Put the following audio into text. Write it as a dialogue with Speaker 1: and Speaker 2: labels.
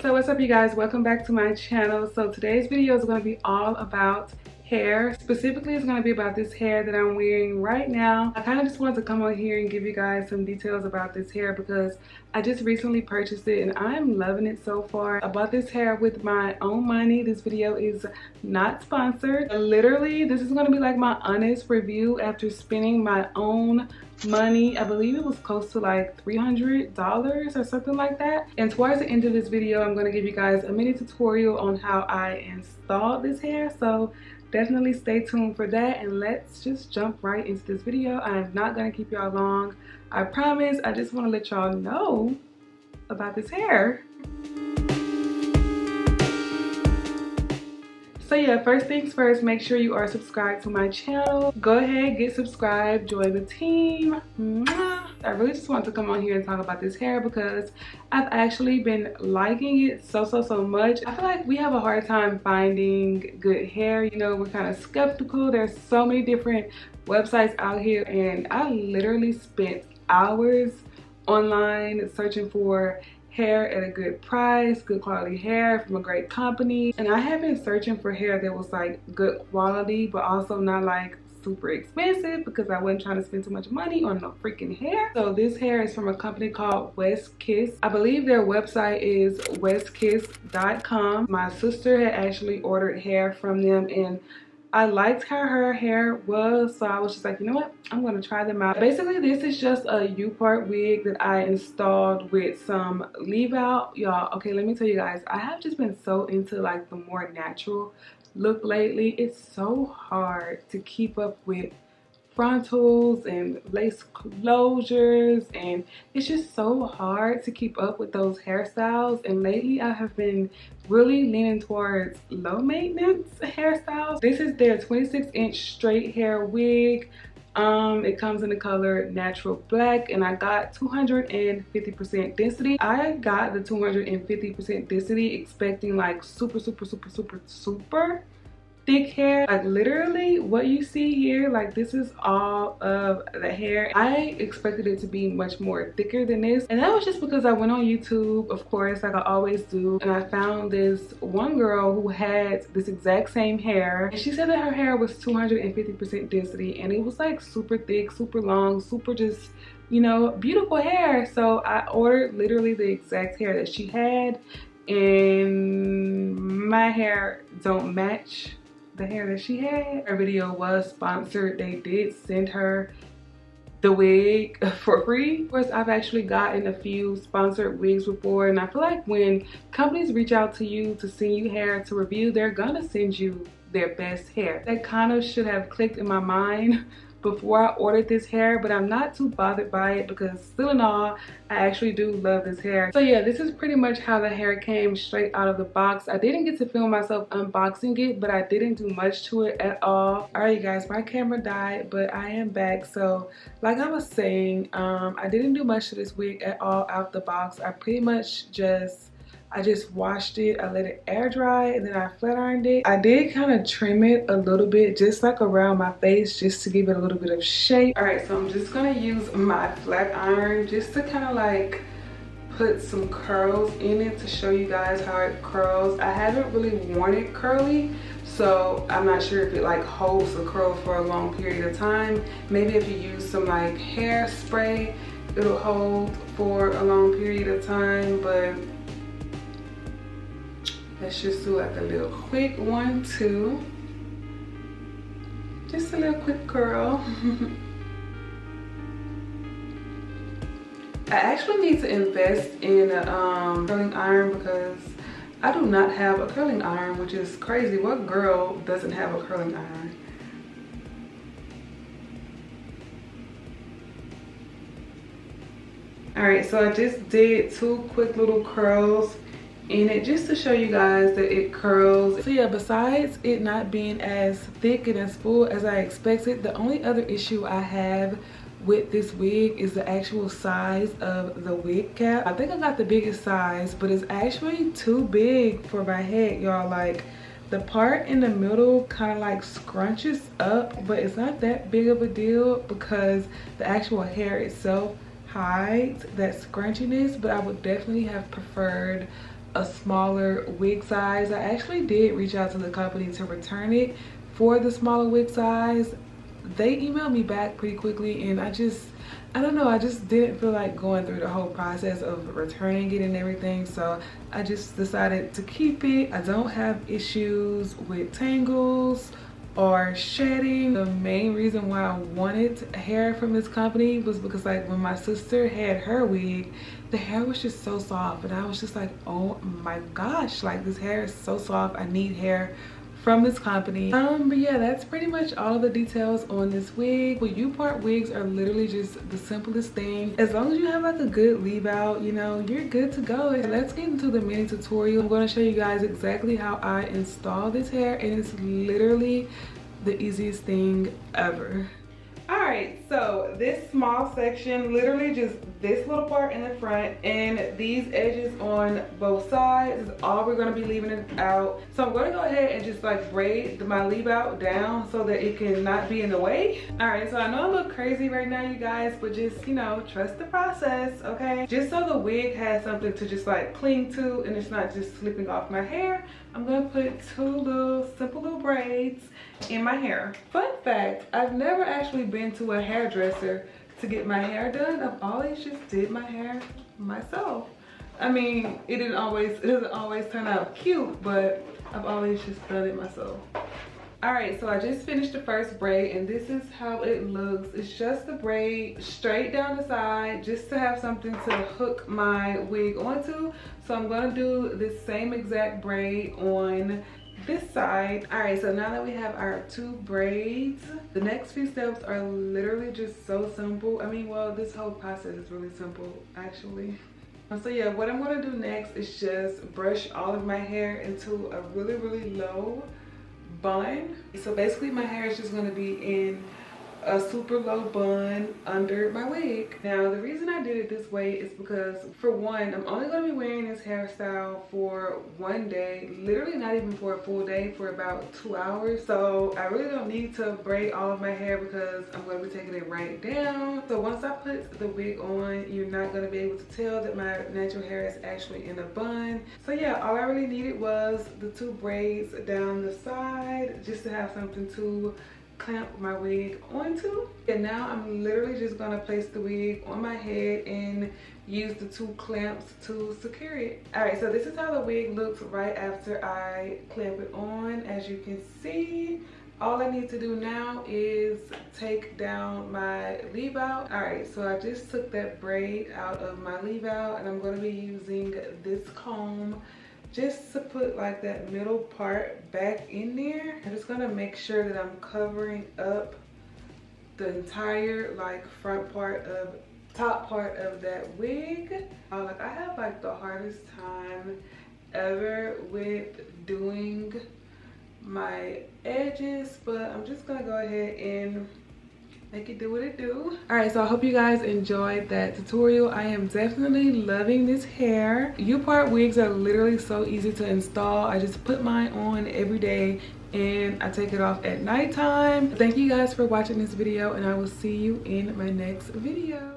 Speaker 1: So what's up, you guys? Welcome back to my channel. So today's video is going to be all about hair. Specifically, it's going to be about this hair that I'm wearing right now. I kind of just wanted to come on here and give you guys some details about this hair because I just recently purchased it and I'm loving it so far. I bought this hair with my own money. This video is not sponsored. Literally, this is going to be like my honest review after spending my own money. I believe it was close to like $300 or something like that. And towards the end of this video, I'm going to give you guys a mini tutorial on how I installed this hair. So definitely stay tuned for that, and let's just jump right into this video. I'm not going to keep y'all long, I promise. I just want to let y'all know about this hair. So yeah, first things first, make sure you are subscribed to my channel. Go ahead, get subscribed, join the team. Mwah. I really just want to come on here and talk about this hair because I've actually been liking it so much. I feel like we have a hard time finding good hair. You know, we're kind of skeptical. There's so many different websites out here, and I literally spent hours online searching for hair at a good price, good quality hair from a great company. And I have been searching for hair that was like good quality but also not like super expensive because I wasn't trying to spend too much money on no freaking hair. So this hair is from a company called West Kiss. I believe their website is westkiss.com. My sister had actually ordered hair from them and I liked how her hair was, so I was just like, you know what, I'm going to try them out. Basically, this is just a U-part wig that I installed with some leave out. Y'all, okay, let me tell you guys, I have just been so into like the more natural look lately. It's so hard to keep up with frontals and lace closures, and it's just so hard to keep up with those hairstyles. And lately I have been really leaning towards low maintenance hairstyles. This is their 26-inch straight hair wig. It comes in the color natural black, and I got 250% density. I got the 250% density expecting like super thick hair. Like literally what you see here, like this is all of the hair. I expected it to be much more thicker than this, and that was just because I went on YouTube, of course, like I always do, and I found this one girl who had this exact same hair, and she said that her hair was 250% density, and it was like super thick, super long, super just, you know, beautiful hair. So I ordered literally the exact hair that she had, and my hair don't match the hair that she had. Her video was sponsored. They did send her the wig for free. Of course, I've actually gotten a few sponsored wigs before, and I feel like when companies reach out to you to send you hair to review, they're gonna send you their best hair. That kind of should have clicked in my mind before I ordered this hair, but I'm not too bothered by it because still in all, I actually do love this hair. So yeah, this is pretty much how the hair came straight out of the box. I didn't get to film myself unboxing it, but I didn't do much to it at all. Alright, you guys, my camera died, but I am back. So like I was saying, I didn't do much to this wig at all out the box. I pretty much just washed it, I let it air dry, and then I flat ironed it. I did kind of trim it a little bit, just like around my face, just to give it a little bit of shape. All right, so I'm just gonna use my flat iron just to kind of like put some curls in it to show you guys how it curls. I haven't really worn it curly, so I'm not sure if it like holds the curl for a long period of time. Maybe if you use some like hairspray, it'll hold for a long period of time, but let's just do like a little quick 1, 2. Just a little quick curl. I actually need to invest in a curling iron because I do not have a curling iron, which is crazy. What girl doesn't have a curling iron? Alright, so I just did 2 quick little curls in it just to show you guys that it curls. So yeah, besides it not being as thick and as full as I expected, the only other issue I have with this wig is the actual size of the wig cap. I think I got the biggest size, but it's actually too big for my head, y'all. Like the part in the middle kind of like scrunches up, but it's not that big of a deal because the actual hair itself hides that scrunchiness. But I would definitely have preferred a smaller wig size. I actually did reach out to the company to return it for the smaller wig size. They emailed me back pretty quickly, and I don't know, I just didn't feel like going through the whole process of returning it and everything, so I just decided to keep it. I don't have issues with tangles or shedding. The main reason why I wanted hair from this company was because, like, when my sister had her wig, the hair was just so soft, and I was just like, oh my gosh, like, this hair is so soft. I need hair from this company. But yeah, that's pretty much all of the details on this wig. Well, U-part wigs are literally just the simplest thing. As long as you have like a good leave out, you know, you're good to go. Let's get into the mini tutorial. I'm going to show you guys exactly how I install this hair, and it's literally the easiest thing ever. All right, so this small section, literally just this little part in the front and these edges on both sides is all we're going to be leaving it out. So I'm going to go ahead and just like braid my leave out down so that it can not be in the way. All right, so I know I look crazy right now, you guys, but just, you know, trust the process, okay? Just so the wig has something to just like cling to and it's not just slipping off my hair, I'm going to put two simple little braids in my hair. Fun fact, I've never actually been to a hairdresser to get my hair done. I've always just did my hair myself. I mean, it doesn't always turn out cute, but I've always just done it myself. All right, so I just finished the first braid, and this is how it looks. It's just the braid straight down the side, just to have something to hook my wig onto. So I'm gonna do this same exact braid on this side. All right, so now that we have our two braids, the next few steps are literally just so simple. I mean, well, this whole process is really simple, actually. So yeah, what I'm gonna do next is just brush all of my hair into a really low bun. So basically my hair is just going to be in a super low bun under my wig. Now the reason I did it this way is because, for one, I'm only going to be wearing this hairstyle for one day, literally not even for a full day, for about 2 hours. So I really don't need to braid all of my hair because I'm going to be taking it right down. So once I put the wig on, you're not going to be able to tell that my natural hair is actually in a bun. So yeah, all I really needed was the two braids down the side just to have something to clamp my wig onto. And now I'm literally just gonna place the wig on my head and use the two clamps to secure it. All right, so this is how the wig looks right after I clamp it on. As you can see, all I need to do now is take down my leave out. All right, so I just took that braid out of my leave out, and I'm going to be using this comb just to put like that middle part back in there. I'm just gonna make sure that I'm covering up the entire like top part of that wig. Like, I have like the hardest time ever with doing my edges, but I'm just gonna go ahead and make it do what it do. All right, so I hope you guys enjoyed that tutorial. I am definitely loving this hair. U-part wigs are literally so easy to install. I just put mine on every day and I take it off at nighttime. Thank you guys for watching this video, and I will see you in my next video.